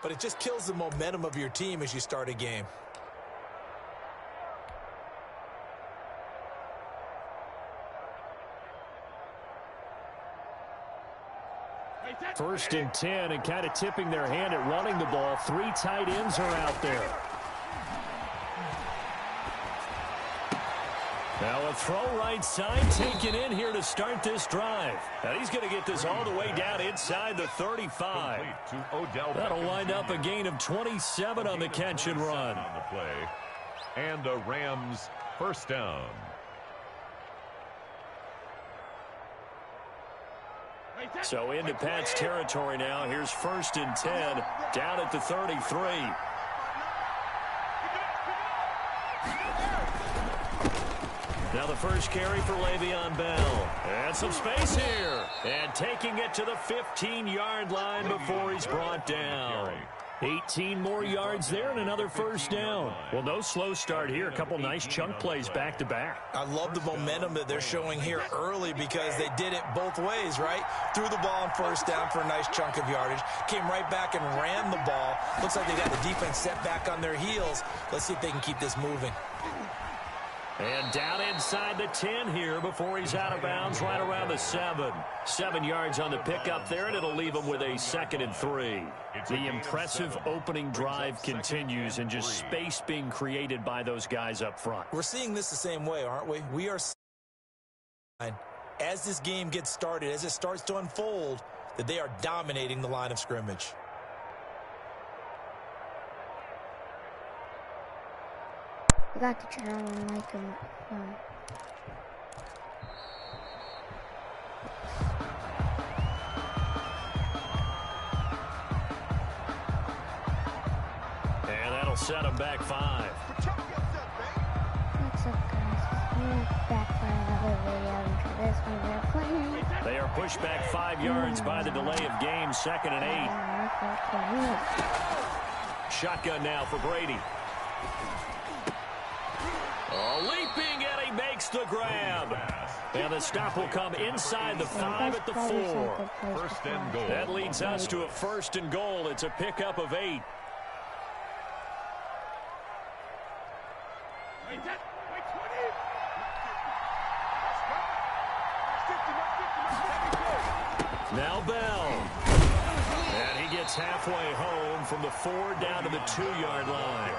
but it just kills the momentum of your team as you start a game. First and 10, and kind of tipping their hand at running the ball. 3 tight ends are out there. Now a throw right side taken in here to start this drive. And he's going to get this all the way down inside the 35. That'll wind up a gain of 27 on the catch and run. On the play. And a Rams first down. So into Pat's territory now. Here's first and 10 down at the 33. Now the first carry for Le'Veon Bell. And some space here. And taking it to the 15-yard line before he's brought down. 18 more yards there and another first down. Well, no slow start here. A couple nice chunk plays back-to-back. I love the momentum that they're showing here early because they did it both ways, right? Threw the ball on first down for a nice chunk of yardage. Came right back and ran the ball. Looks like they got the defense set back on their heels. Let's see if they can keep this moving. And down inside the 10 here before he's out of bounds right around the 7. 7 yards on the pickup there, and it'll leave him with a 2nd and 3. The impressive opening drive continues, and just space being created by those guys up front. We're seeing this the same way, aren't we? We are, as this game gets started, as it starts to unfold, that they are dominating the line of scrimmage. I got the channel and like them. And that'll set him back 5. What's up, guys? We're back for another video. And for this one, we're playing. They are pushed back 5 yards by the delay of game. 2nd and 8. Shotgun now for Brady. Oh, leaping, and he makes the grab. And the stop will come inside the 5 at the 4. First and goal. That leads us to a 1st and goal. It's a pickup of 8. Now Bell. And he gets halfway home from the 4 down to the 2-yard line.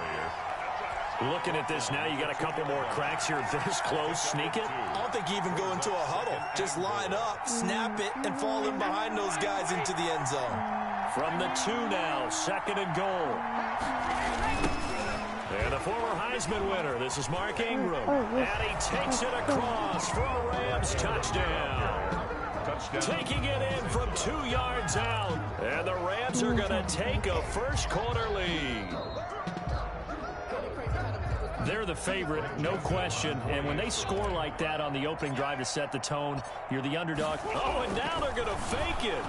Looking at this now, you got a couple more cracks here this close. Sneak it. I don't think you even go into a huddle. Just line up, snap it, and fall in behind those guys into the end zone. From the 2 now, 2nd and goal. And the former Heisman winner, this is Mark Ingram. And he takes it across for a Rams touchdown. Taking it in from 2 yards out. And the Rams are going to take a first-quarter lead. They're the favorite, no question. And when they score like that on the opening drive to set the tone, you're the underdog. Oh, and now they're going to fake it.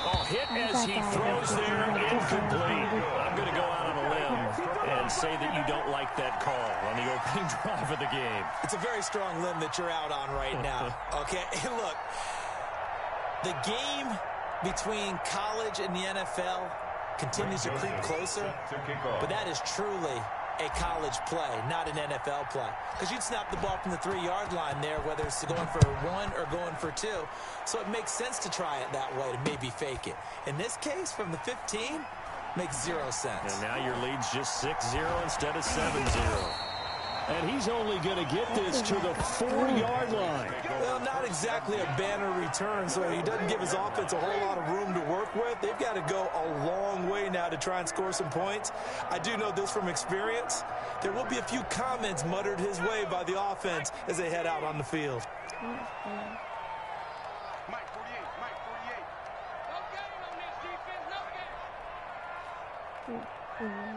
Oh, hit as he throws there, incomplete. I'm going to go out on a limb and say that you don't like that call on the opening drive of the game. It's a very strong limb that you're out on right now. Okay, look, the game between college and the NFL continues to creep closer, but that is truly a college play, not an NFL play. Because you'd snap the ball from the 3-yard line there, whether it's going for 1 or going for 2. So it makes sense to try it that way, to maybe fake it. In this case, from the 15, makes 0 sense. And now your lead's just 6-0 instead of 7-0. And he's only going to get this to the 4-yard line. Well, not exactly a banner return, so he doesn't give his offense a whole lot of room to work with. They've got to go a long way now to try and score some points. I do know this from experience. There will be a few comments muttered his way by the offense as they head out on the field. Mike 48, Mike 48. No game on this defense, no game.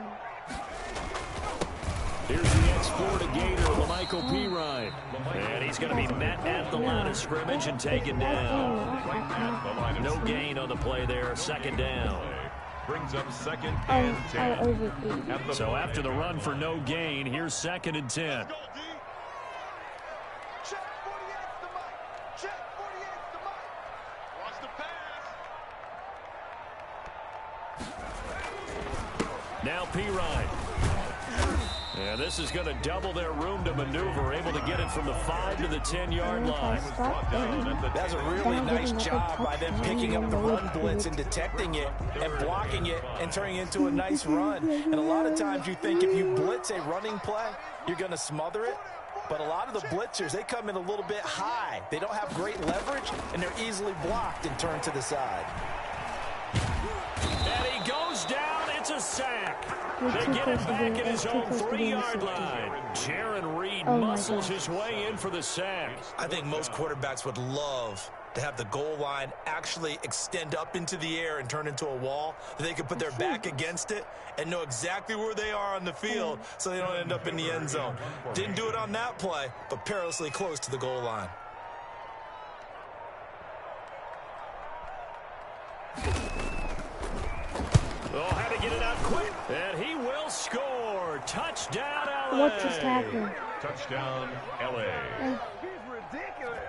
Here's the export of Gator, Lamichael Pirine. And he's going to be met at the line of scrimmage and taken down. No gain on the play there, 2nd down. Brings up 2nd and 10. So after the run for no gain, here's 2nd and 10. Check 48's the Mike. Check 48's the Mike. Watch the pass. Now Pirine. Yeah, this is going to double their room to maneuver, able to get it from the 5 to the 10-yard line. That's a really nice job by them picking up the run blitz and detecting it and blocking it and turning it into a nice run. And a lot of times you think if you blitz a running play, you're going to smother it. But a lot of the blitzers, they come in a little bit high. They don't have great leverage, and they're easily blocked and turned to the side. And he goes down. It's a sack. They get it back at his own 3-yard line. Jaron Reed muscles his way in for the sack. I think most quarterbacks would love to have the goal line actually extend up into the air and turn into a wall. They could put their back against it and know exactly where they are on the field so they don't end up in the end zone. Didn't do it on that play, but perilously close to the goal line. Oh, had to get it out quick. And he will score. Touchdown, LA. What just happened? Touchdown, LA. He's ridiculous.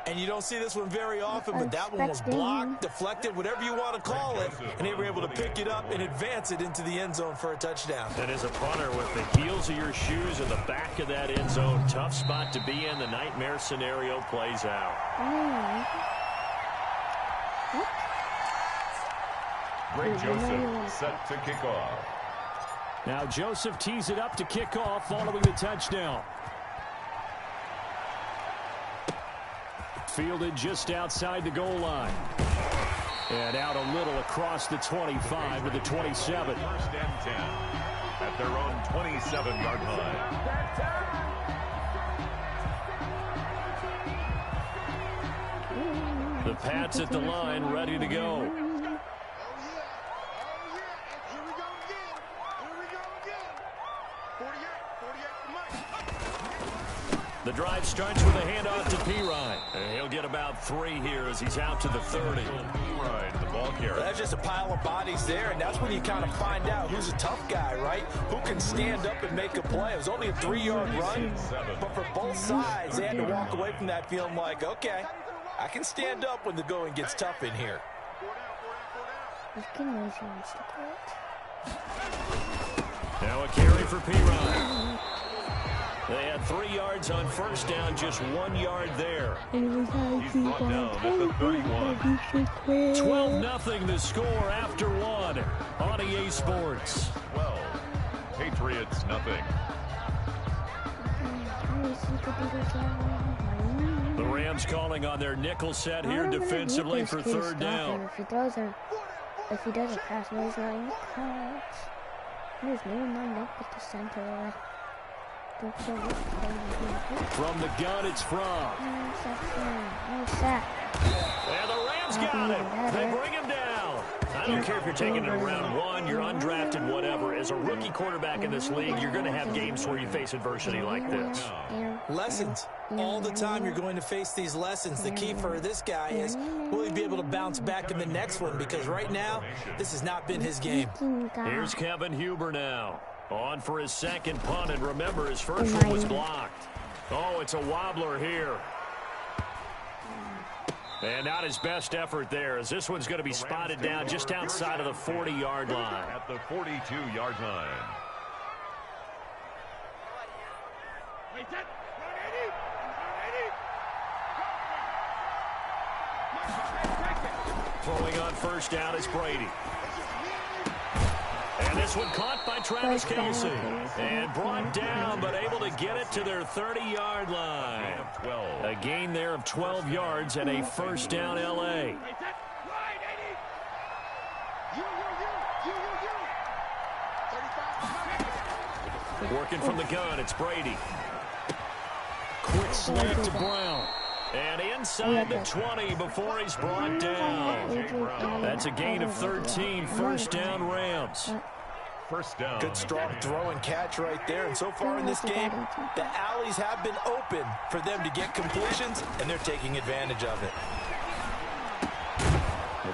And you don't see this one very often, but that one was blocked, deflected, whatever you want to call it, and they were able to pick it up and advance it into the end zone for a touchdown. And as a punter, with the heels of your shoes in the back of that end zone, tough spot to be in. The nightmare scenario plays out. Greg Joseph set to kick off. Now Joseph tees it up to kick off following the touchdown. Fielded just outside the goal line. And out a little across the 25 to the 27. First and 10 at their own 27-yard line. The Pats at the line, ready to go. The drive starts with a handoff to Pirine. And he'll get about 3 here as he's out to the 30. Right, the ball carrier. That's just a pile of bodies there, and that's when you kind of find out who's a tough guy, right? Who can stand up and make a play. It was only a 3-yard run, but for both sides, they had to walk away from that feeling like, okay, I can stand up when the going gets tough in here. Now a carry for Pirine. They had 3 yards on first down, just 1 yard there. He's brought down at the 31. 12-0 the score after 1 on EA Sports. 12. Patriots, nothing. The Rams calling on their nickel set here defensively for 3rd down. If he doesn't pass, no, he's not in the cards. There's no one up at the center. From the gun, it's Fromm. No sack. And the Rams got him. They bring him down. I don't care if you're taking it in round 1, you're undrafted, whatever. As a rookie quarterback in this league, you're going to have games where you face adversity like this. Lessons. All the time you're going to face these lessons. The key for this guy is, will he be able to bounce back in the next one? Because right now, this has not been his game. Here's Kevin Huber now. On for his second punt, and remember, his first one was blocked. Oh, it's a wobbler here. And not his best effort there, as this one's going to be spotted down just outside of the 40-yard line. At the 42-yard line. Throwing on first down is Brady. And this one caught by Travis Kelce. And brought down, but able to get it to their 30-yard line. A gain there of 12 yards and a first down L.A. Working from the gun, it's Brady. Quick slant to Brown. And inside the 20 before he's brought down. That's a gain of 13, first down Rams. First down. Good strong throw and catch right there. And so far in this game, the alleys have been open for them to get completions, and they're taking advantage of it.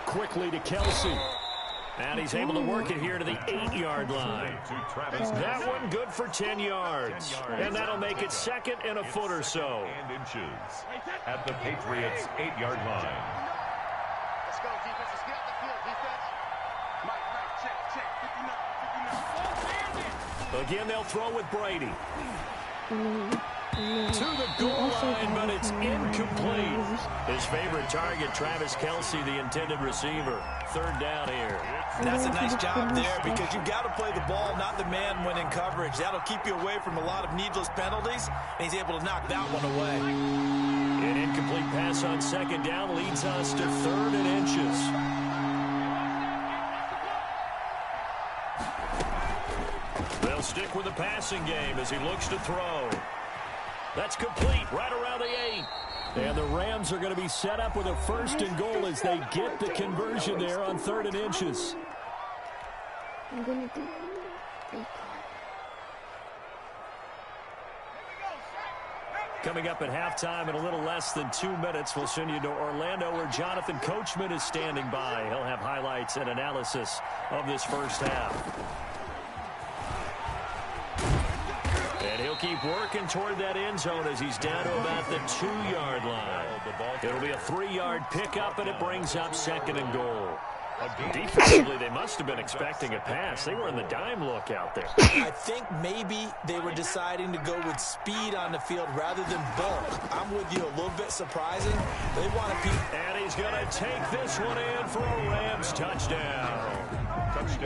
Quickly to Kelce. And he's able to work it here to the 8-yard line. That one good for 10 yards. And that'll make it second and a foot or so. And inches at the Patriots' 8-yard line. Let's go, defense. Let's get out the field, defense. Check. 59. Again, they'll throw with Brady. To the goal line, but it's incomplete. His favorite target, Travis Kelce, the intended receiver. Third down here. And that's a nice job there because you've got to play the ball, not the man when in coverage. That'll keep you away from a lot of needless penalties, and he's able to knock that one away. An incomplete pass on second down leads us to 3rd and inches. They'll stick with the passing game as he looks to throw. That's complete right around the 8. And the Rams are going to be set up with a 1st and goal as they get the conversion there on 3rd and inches. I'm going to do bacon. Coming up at halftime in a little less than 2 minutes, we'll send you to Orlando where Jonathan Coachman is standing by. He'll have highlights and analysis of this first half. And he'll keep working toward that end zone as he's down to about the 2-yard line. It'll be a 3-yard pickup, and it brings up 2nd and goal. Defensively, they must have been expecting a pass. They were in the dime look out there. I think maybe they were deciding to go with speed on the field rather than bulk. I'm with you, a little bit surprising. They want to beat. And he's going to take this one in for a Rams touchdown.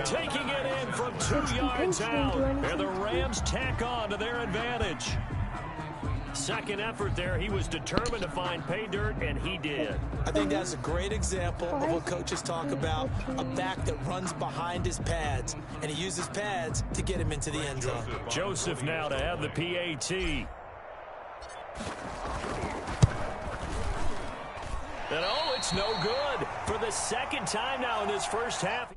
Taking it in from 2 yards out. And the Rams tack on to their advantage. Second effort there, he was determined to find pay dirt, and he did. I think that's a great example of what coaches talk about, a back that runs behind his pads, and he uses pads to get him into the end zone. Joseph now to have the PAT. And oh, it's no good. For the 2nd time now in this first half.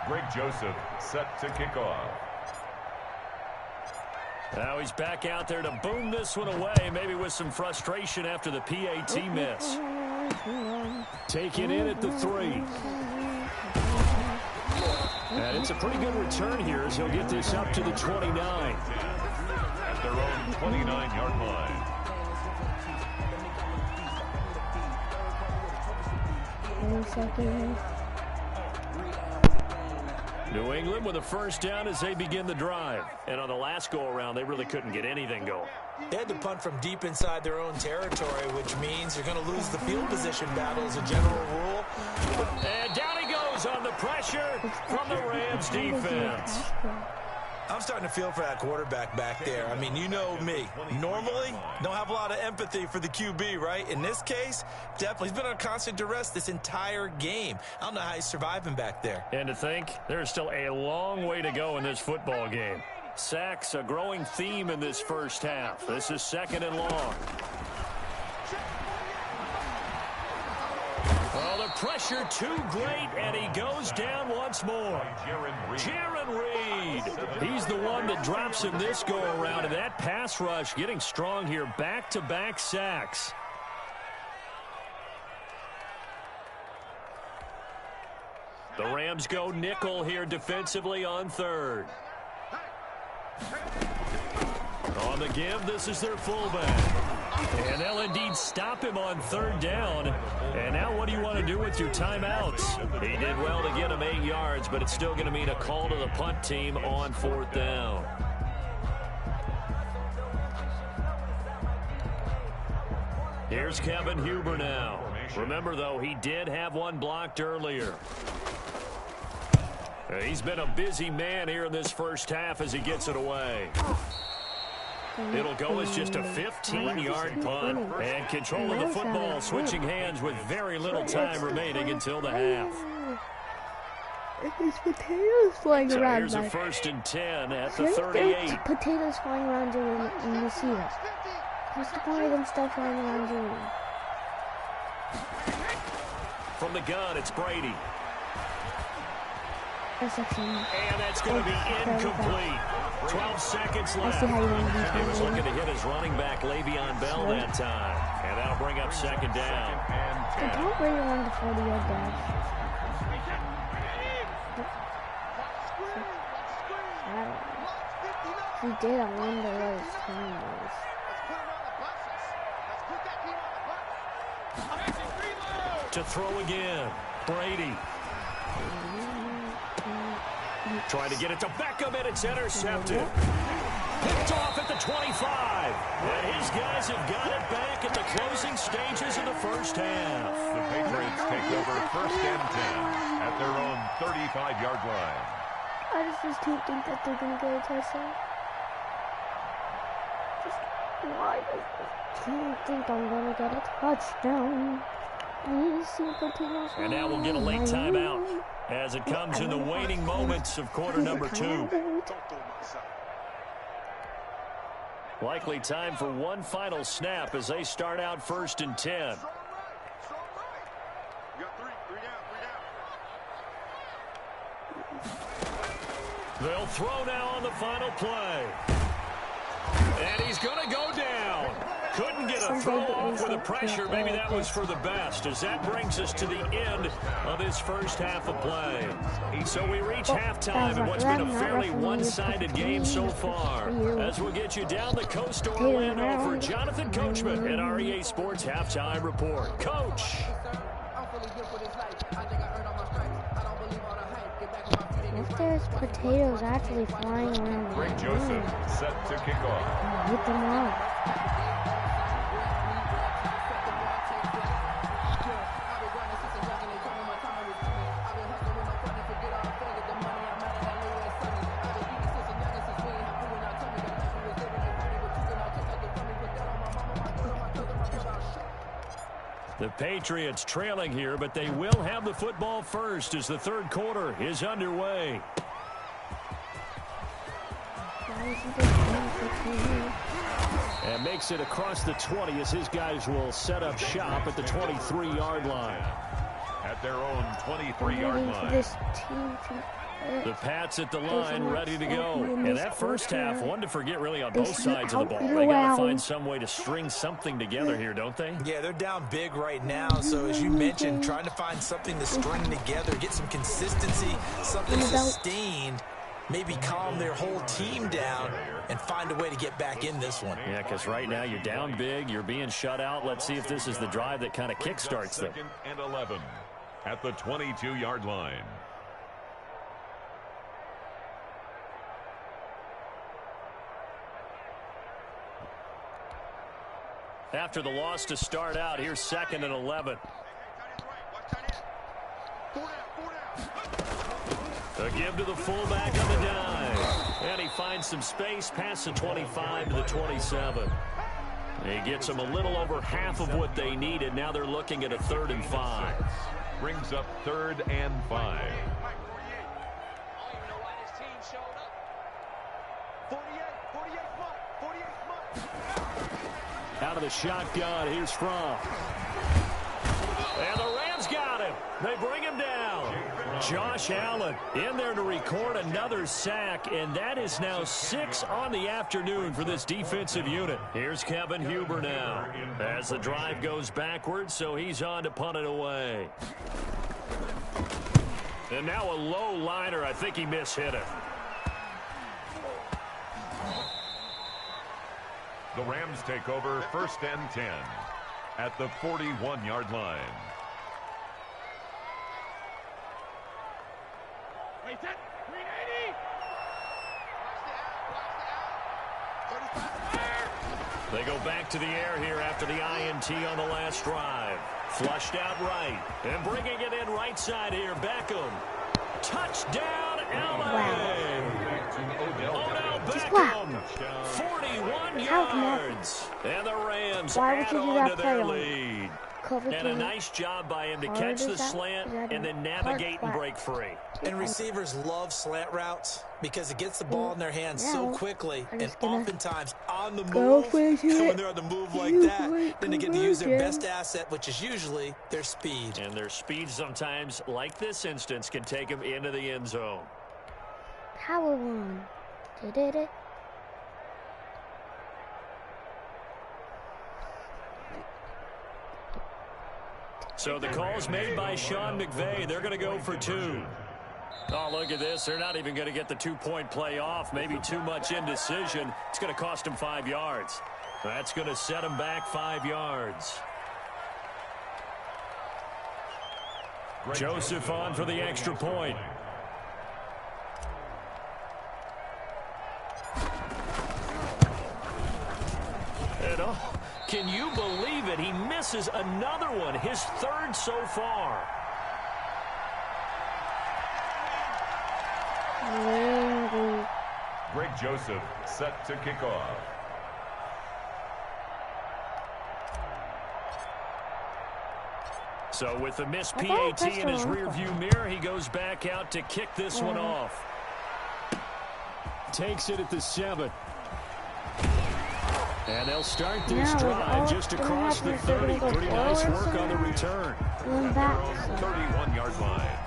Greg Joseph set to kick off. Now he's back out there to boom this one away, maybe with some frustration after the PAT miss. Taking in at the 3. And it's a pretty good return here as he'll get this up to the 29. At their own 29-yard line. New England with a first down as they begin the drive. And on the last go-around, they really couldn't get anything going. They had to punt from deep inside their own territory, which means you're going to lose the field position battle as a general rule. And down he goes on the pressure from the Rams defense. I'm starting to feel for that quarterback back there. I mean, you know me. Normally, don't have a lot of empathy for the QB, right? In this case, definitely. He's been on constant duress this entire game. I don't know how he's surviving back there. And to think, there's still a long way to go in this football game. Sacks, a growing theme in this first half. This is 2nd and long. Oh, the pressure too great, and he goes down once more. Jaron Reed. He's the one that drops him this go-around, and that pass rush getting strong here. Back-to-back sacks. The Rams go nickel here defensively on 3rd. On the give, this is their fullback. And they'll indeed stop him on 3rd down. And now what do you want to do with your timeouts? He did well to get him 8 yards, but it's still going to mean a call to the punt team on 4th down. Here's Kevin Huber now. Remember, though, he did have one blocked earlier. He's been a busy man here in this first half as he gets it away. It'll go as just a 15-yard punt. And control of the football switching hands with very little time remaining until the half. There's potatoes flying So around. here's a 1st and 10 at the 38. There's potatoes flying around you when you see it. What's the point of them stuff flying around you? From the gun, it's Brady. Interception. And that's going to be incomplete. 12 seconds I left. see how you want to He was do looking to hit his running back, Le'Veon Bell, that time. And that'll bring up 2nd down. Did Tom Brady run the 40-yard dash? He did. I wonder what his time was. to throw again. Brady. Trying to get it to Beckham, and it's intercepted. Picked off at the 25. And his guys have got it back at the closing stages of the first half. The Patriots take over 1st and 10 at their own 35-yard line. I just don't think that they're going to get a touchdown. Just why does this team think I'm going to get a touchdown? I need to see potatoes. And now we'll get a late timeout as it comes in the waning moments of quarter number 2. Likely time for one final snap as they start out 1st and 10. You got three down. They'll throw now on the final play. And he's going to go down. Couldn't get a throw off with the pressure. Maybe that was for the best, as that brings us to the end of this first half of play. So we reach halftime in what's been a fairly one-sided game so far. As we'll get you down the coast to Orlando for Jonathan Coachman at our EA Sports Halftime Report. Coach. If there's potatoes actually flying around, Greg Joseph set to kick off. hit them up. The Patriots trailing here, but they will have the football first as the third quarter is underway. And makes it across the 20 as his guys will set up shop at the 23-yard line. At their own 23-yard line. The Pats at the line, ready to go. And that first half, one to forget really on both sides of the ball. They got to find some way to string something together here, don't they? Yeah, they're down big right now. So as you mentioned, trying to find something to string together, get some consistency, something sustained, maybe calm their whole team down and find a way to get back in this one. Yeah, because right now you're down big, you're being shut out. Let's see if this is the drive that kind of kickstarts them. 2nd and 11 at the 22-yard line. After the loss to start out, here's 2nd and 11. A give to the fullback on the dive. And he finds some space past the 25 to the 27. He gets them a little over half of what they needed. Now they're looking at a 3rd and 5. Brings up 3rd and 5. Out of the shotgun, here's Fromm. And the Rams got him. They bring him down. Josh Allen in there to record another sack, and that is now 6 on the afternoon for this defensive unit. Here's Kevin Huber now as the drive goes backwards, so he's on to punt it away. And now a low liner. I think he mishit it. The Rams take over 1st and 10 at the 41-yard line. They go back to the air here after the INT on the last drive. Flushed out right. And bringing it in right side here, Beckham. Touchdown, LA! Odell Beckham, 41 yards. And the Rams add on to their lead. And a nice job by him to catch the slant and then navigate and break free. And receivers love slant routes because it gets the ball in their hands so quickly and oftentimes on the move. And when they're on the move like that, then they get to use their best asset, which is usually their speed. And their speed sometimes, like this instance, can take them into the end zone. Power one. Did it? So the call's made by Sean McVay. They're going to go for 2. Oh, look at this. They're not even going to get the 2-point play off. Maybe too much indecision. It's going to cost them 5 yards. That's going to set them back 5 yards. Joseph on for the extra point. And can you believe it? He misses another one, his third so far. Greg Joseph set to kick off. So with the missed PAT in his rearview mirror, he goes back out to kick this one off. Takes it at the 7. And they'll start this drive just across the 30. Pretty nice work on the return. 31-yard line.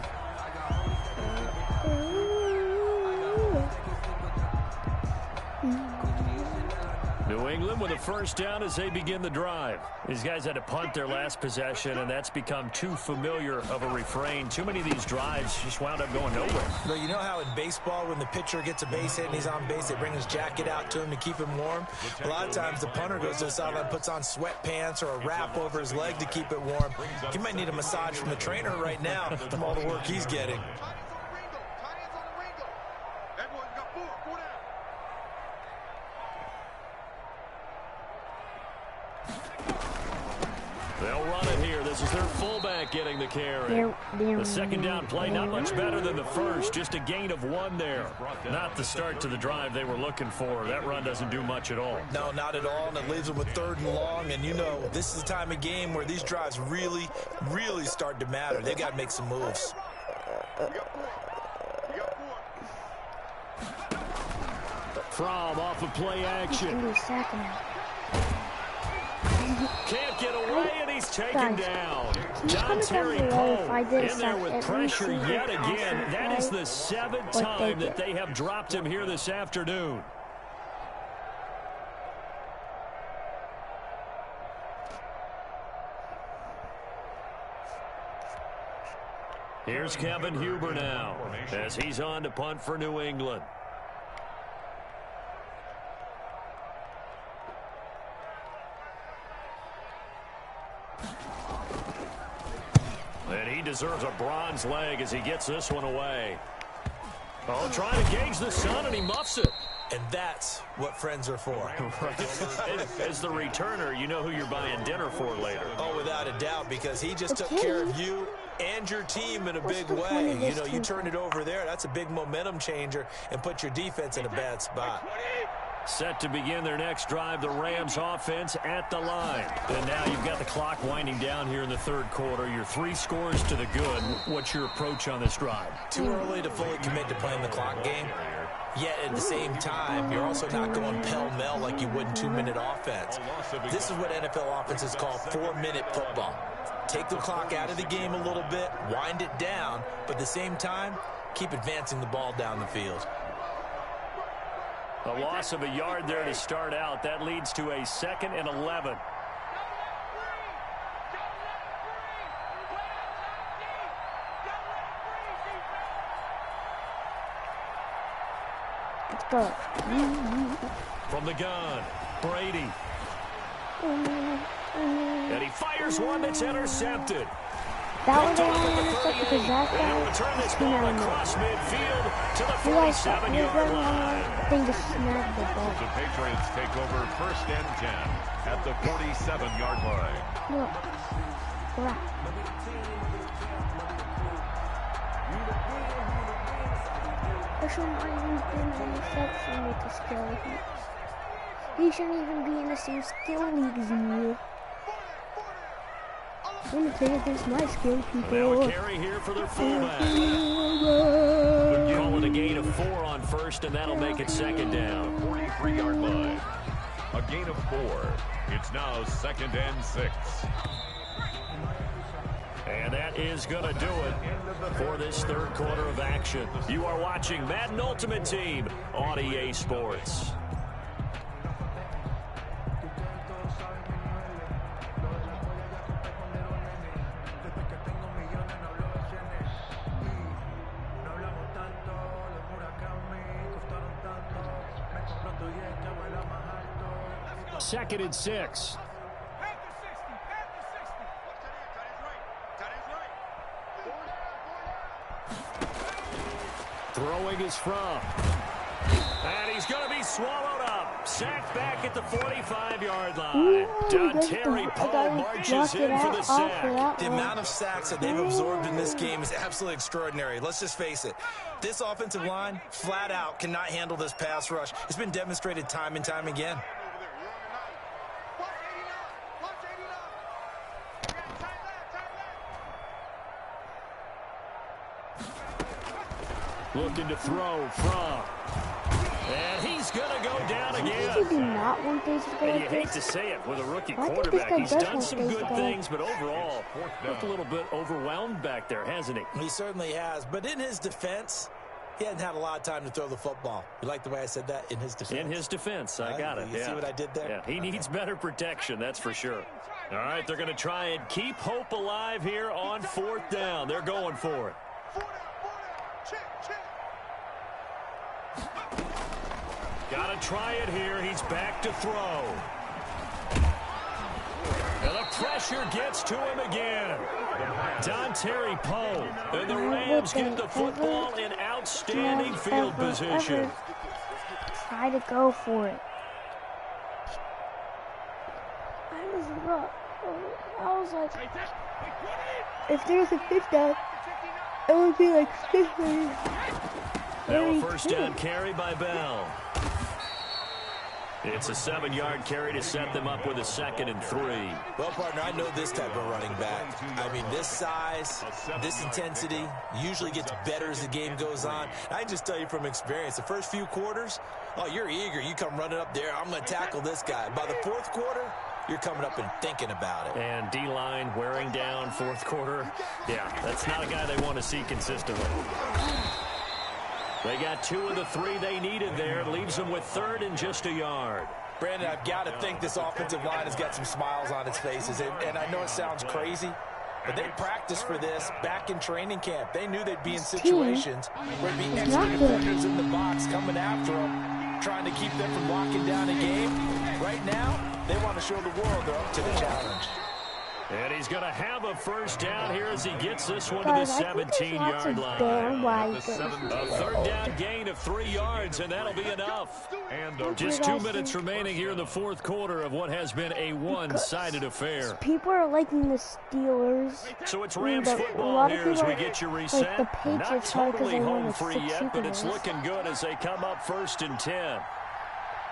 New England with a first down as they begin the drive. These guys had to punt their last possession, and that's become too familiar of a refrain. Too many of these drives just wound up going nowhere. But you know how in baseball, when the pitcher gets a base hit and he's on base, they bring his jacket out to him to keep him warm? A lot of times the punter goes to the sideline, puts on sweatpants or a wrap over his leg to keep it warm. He might need a massage from the trainer right now from all the work he's getting. They'll run it here. This is their fullback getting the carry. The second down play, not much better than the first. Just a gain of 1 there. Not the start to the drive they were looking for. That run doesn't do much at all. No, not at all, and it leaves them with 3rd and long. And you know, this is the time of game where these drives really, really start to matter. They've got to make some moves. Fromm off of play action. Can't get away, and he's taken down. Dontari Poe in there with pressure yet again. That is the 7th time that they have dropped him here this afternoon. Here's Kevin Huber now as he's on to punt for New England. And he deserves a bronze leg as he gets this one away. Oh, trying to gauge the sun, and he muffs it. And that's what friends are for. As the returner, you know who you're buying dinner for later. Oh, without a doubt, because he just took care of you and your team in a big way. You know, you turn it over there. That's a big momentum changer and put your defense in a bad spot. Set to begin their next drive, the Rams offense at the line. And now you've got the clock winding down here in the 3rd quarter. You're 3 scores to the good. What's your approach on this drive? Too early to fully commit to playing the clock game. Yet at the same time, you're also not going pell-mell like you would in 2-minute offense. This is what NFL offenses call 4-minute football. Take the clock out of the game a little bit, wind it down, but at the same time, keep advancing the ball down the field. A loss of a yard there to start out. That leads to a 2nd and 11. Let's go. From the gun, Brady. And he fires one that's intercepted. That was only intercepted because that's He'll return this ball across midfield to the 47-yard line. They just snagged the ball. The Patriots take over 1st and 10 at the 47-yard line. Look. Crap. There shouldn't even be an interception with the skill leagues. He shouldn't even be in the same skill league as you. I'm going to play against my skill people. Now a carry here for their fullback. Call it a gain of 4 on 1st, and that'll make it 2nd down. 43-yard line. A gain of 4. It's now 2nd and 6. And that is going to do it for this 3rd quarter of action. You are watching Madden Ultimate Team on EA Sports. Second and 6. Throwing is from. And he's going to be swallowed up. Sacked back at the 45-yard line. Dontari Poe marches in for the sack. The amount of sacks that they've absorbed in this game is absolutely extraordinary. Let's just face it. This offensive line, flat out, cannot handle this pass rush. It's been demonstrated time and time again. Looking to throw from. And he's going to go down again. You do not want these to go And like you hate this. to say it with a rookie I think this quarterback. guy He's does done want some these good to go. things, but overall, looked a little bit overwhelmed back there, hasn't he? He certainly has. But in his defense, he hadn't had a lot of time to throw the football. You like the way I said that? In his defense. In his defense, I got it. You see what I did there? Yeah, he needs better protection, that's for sure. All right, they're going to try and keep hope alive here on 4th down. They're going for it. Got to try it here. He's back to throw. And the pressure gets to him again. Dontari Poe. And the Rams get the football in outstanding field position. Try to go for it. I was like, if there's a 5th down, it would be like 50. Now a first down carry by Bell. It's a 7-yard carry to set them up with a 2nd and 3. Well, partner, I know this type of running back. I mean, this size, this intensity usually gets better as the game goes on. I can just tell you from experience, the first few quarters, oh, you're eager. You come running up there, I'm going to tackle this guy. By the 4th quarter, you're coming up and thinking about it. And D-line wearing down 4th quarter. Yeah, that's not a guy they want to see consistently. They got 2 of the 3 they needed there. Leaves them with 3rd and just a yard. Brandon, I've got to think this offensive line has got some smiles on its faces. And I know it sounds crazy, but they practiced for this back in training camp. They knew they'd be in situations where there'd be extra defenders in the box coming after them, trying to keep them from locking down a game. Right now, they want to show the world they're up to the challenge. And he's going to have a first down here as he gets this one to the 17-yard line. A 3rd down gain of 3 yards, and that'll be enough. And Just 2 minutes remaining here in the 4th quarter of what has been a one-sided affair. People are liking the Steelers. So it's Rams But a football lot of here as we people get you like reset. the Not Patriots are 'cause totally they won home like free 6 yet, but it's Super Bowls. looking good as they come up 1st and 10.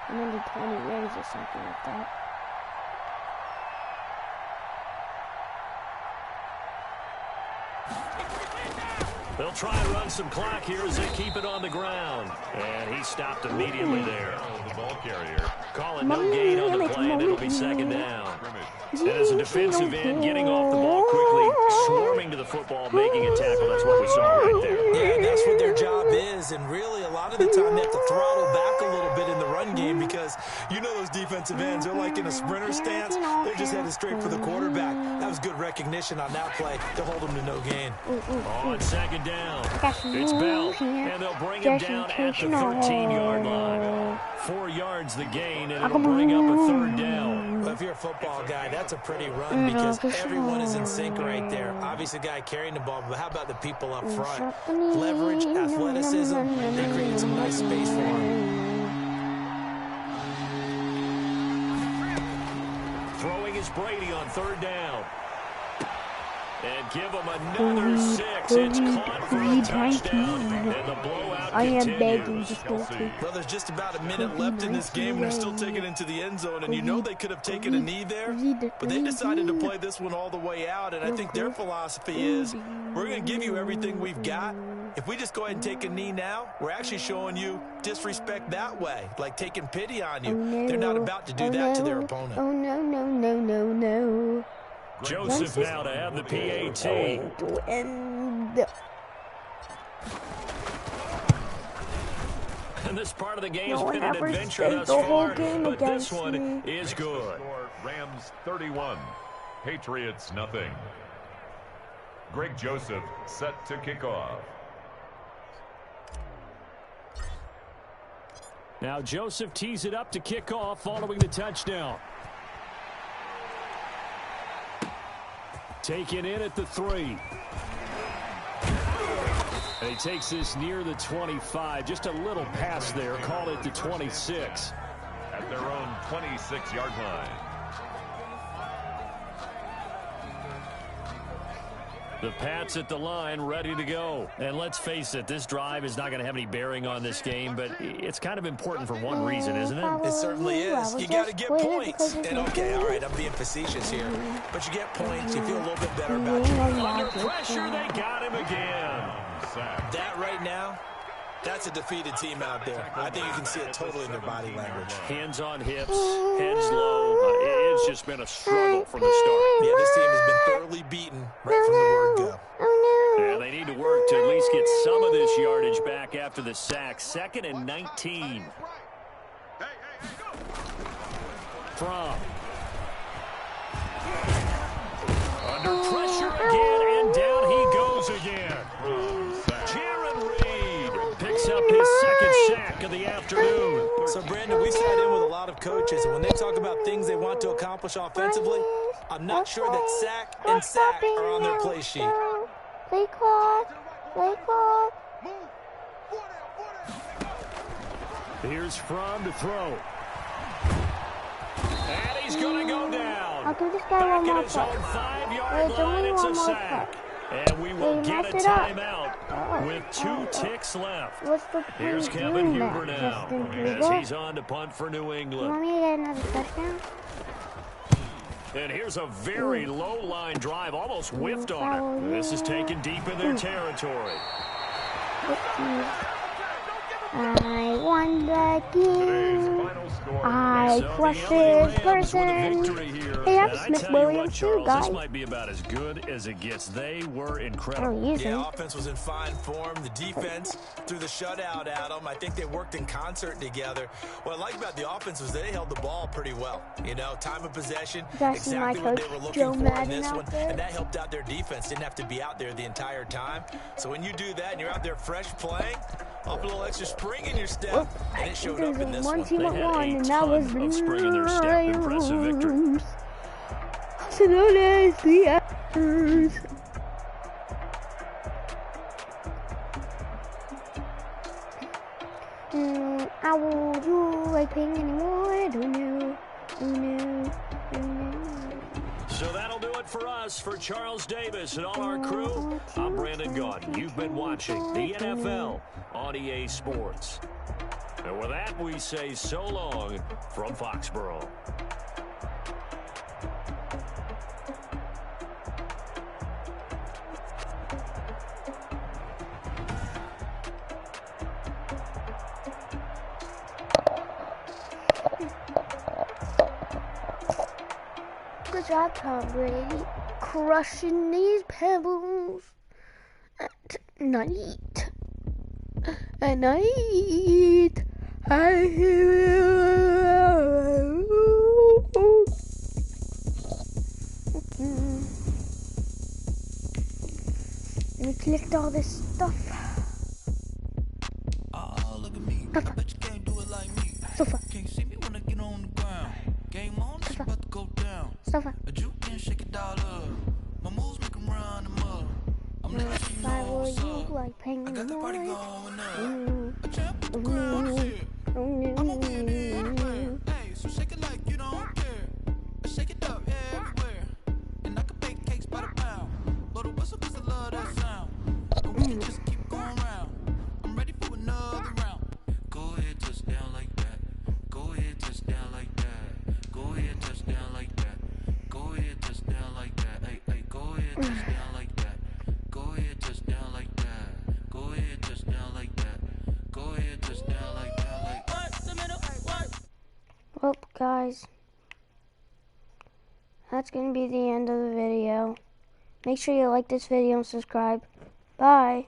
And then 20 years or something like that. They'll try and run some clock here as they keep it on the ground. And he stopped immediately there. the ball carrier. Calling no gain on the play, and it'll be 2nd down. And as a defensive end, getting off the ball quickly, swarming to the football, making a tackle. That's what we saw right there. Yeah, and that's what their job is. And really, a lot of the time, they have to throttle back a little bit in the run game because you know those defensive ends, they're like in a sprinter stance. They're just headed straight for the quarterback. That was good recognition on that play to hold them to no gain. On 2nd down, it's Bell, and they'll bring him down at the 13-yard line. 4 yards the gain, and it'll bring up a 3rd down. Well, if you're a football guy, that's a pretty run because everyone is in sync right there. Obviously, the guy carrying the ball, but how about the people up front? Leverage, athleticism, they created some nice space for him. Throwing is Brady on 3rd down. And give him another 6. It's caught for a touchdown. And the blowout I am continues. begging, just go to. Well, there's just about a minute left in this game, and they're still taking it into the end zone. And you know they could have taken a knee there, but they decided to play this one all the way out. And I think their philosophy is, we're going to give you everything we've got. If we just go ahead and take a knee now, we're actually showing you disrespect that way, like taking pity on you. They're not about to do that to their opponent. Oh, no, no, no, no, no. Joseph now to have the PAT. And And this part of the game's No one been an ever adventure stayed thus the whole far, game but this against one me. is good. Score, Rams 31, Patriots nothing. Greg Joseph set to kick off. Now Joseph tees it up to kick off following the touchdown. Taken in at the 3. And he takes this near the 25. Just a little pass there. Call it the 26. At their own 26-yard line. The Pats at the line, ready to go. And let's face it, this drive is not going to have any bearing on this game, but it's kind of important for one reason, isn't it? It certainly is. You got to get points. And okay, all right, I'm being facetious here. But you get points, you feel a little bit better about you. Under pressure, they got him again. Sack. Right now, that's a defeated team out there. I think you can see it totally in their body language. Hands on hips, heads low. It's just been a struggle from the start. Yeah, this team has been thoroughly beaten right from the word go. Yeah, they need to work to at least get some of this yardage back after the sack. 2nd and 19. From. Under pressure again, and down he goes again. Jaron Reed picks up his 2nd sack of the afternoon. So, Brandon, we sat in with a lot of coaches, and when they talk about things they want to accomplish offensively, I'm not sure that sack and sack are on their play sheet. Play clock. Play clock. Here's From to throw. And he's going to go down. I'll give this guy one more Back at his own puck. 5-yard There's line, only it's one a more sack. puck. And we will They get a messed it up. timeout with 2 ticks left. What's the Here's point Kevin doing Huber that? now Just do as that? he's on to punt for New You England. want me to get another touchdown? And here's a very low line drive, almost whiffed on it. This is taken deep in their territory. I won the Today's game. final score. I So crushed the LA this Rams with a person. victory here. Hey, I'm And I Smith tell you what, Williams too, Charles, guys. this might be about as good as it gets. They were Oh, incredible. easy. Yeah, offense was in fine form. The defense threw the shutout at them. I think they worked in concert together. What I like about the offense was they held the ball pretty well. You know, time of possession, guys see my exactly what they coach, were looking Joe for in Madden, this out one. there? And that helped out their defense. Didn't have to be out there the entire time. So when you do that and you're out there fresh playing, up a little extra spring in your step, and it showed up in this one one. team They at had one, a and that was ton of spring in their step. Impressive victory. Rams. So known as the Apples. I won't do like ping anymore. I don't know. So that'll do it for us. For Charles Davis and all our crew, I'm Brandon Gaudin. You've been watching the NFL on EA Sports. And with that, we say so long from Foxborough. Good job, Tom Brady. Crushing these pebbles at night. At night. I We clicked all this stuff. Oh, look at me. I bet you can't do it like me. Sofa. Can't see me when I get on the ground. Game on, it's about to go down. Sofa. A juke and shake it all up. My moves make 'em run them up. I'm letting you If know I were what's you, up. like ping I got the party anymore. going up. A champ with the crown is here. I'ma win everywhere. Hey, so shake it like you don't care. Shake it up everywhere. And I can bake cakes by the pound. Blow the whistle 'cause I love that sound. And we can just keep going round. I'm ready for another round. Go ahead, touch down like that. Go ahead, touch down like that. Go ahead, touch down like that. Go ahead, touch down like that. Hey, hey, go ahead, touch down like that. Go ahead, touch down like that. Go ahead, touch down like that. Go ahead, touch down like that. Like what? The middle, what? Well, guys, that's going to be the end of the video. Make sure you like this video and subscribe. Bye.